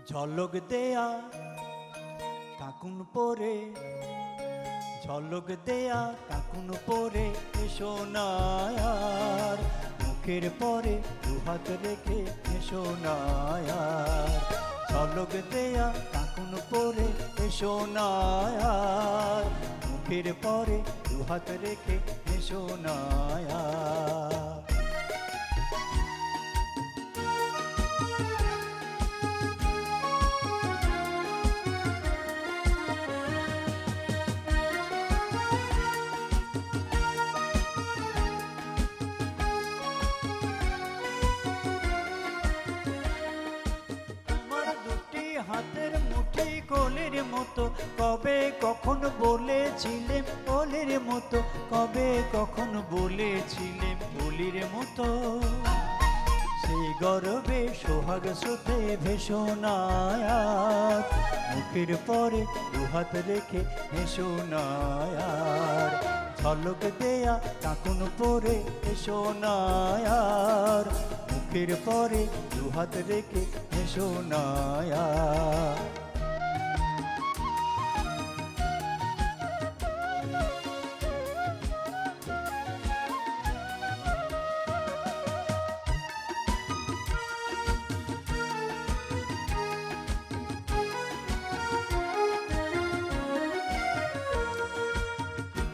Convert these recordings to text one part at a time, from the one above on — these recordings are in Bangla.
ঝলক দেয়া কাকুন পরে, ঝলক দেয়া কাকুন পরে এসো না আর, মুখের পরে দুহাত রেখে এসো না আর। ঝলক দেয়া কাকুন পরে এসো না আর, মুখের পরে দুহাত রেখে এসো না আর। হাতের মুঠি কোলের মতো, কবে কখন বলেছিলে কোলের মতো, কবে কখন বলেছিলে কোলের মতো। সেই গর্বে সোহাগ স্রোতে ভেসো না আর, মুখের পরে দুহাত রেখে এসো না আর। ঝলক দেয়া কাকুন পরে এসো না আর, মুখের পরে দুহাত রেখে এসো না আর।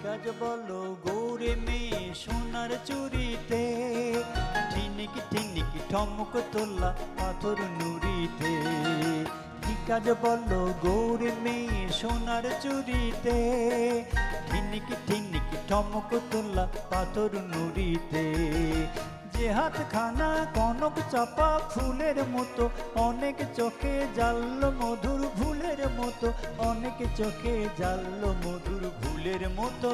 কাজ বলো গৌরে মেয়ে সোনার চুরিতে, ঠিনিকি ঠিনিকি ঠমক তোলা পাথর নুড়িতে। কি কাজ বলো গৌরে মেয়ে সোনার চুরিতে, ঠিনিকি ঠিনিকি ঠমক তোলা পাথর নুড়িতে। যে হাতখানা কনক চাপা ফুলের মতো, অনেক চোখে জাল মধুর ভুলের মতো, অনেক চোখে জাল মধুর ভুলের মতো।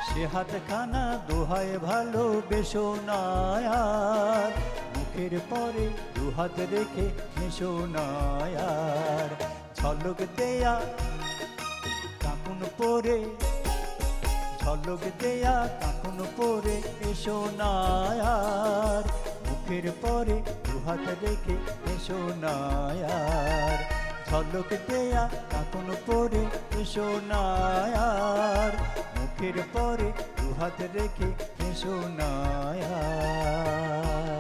সে হাতখানা দোহায় ভালোবেসো না আর, মুখের পরে দুহাত রেখে এসো না আর। ঝলক দেয়া কাকুন পরে, ঝলক দেয়া কাকুন পরে এসো না আর, মুখের পরে দুহাত রেখে এসো না আর। ঝলক দেয়া কাকুন পরে এসো না আর, মুখের পরে দুহাত রেখে এসো না আর।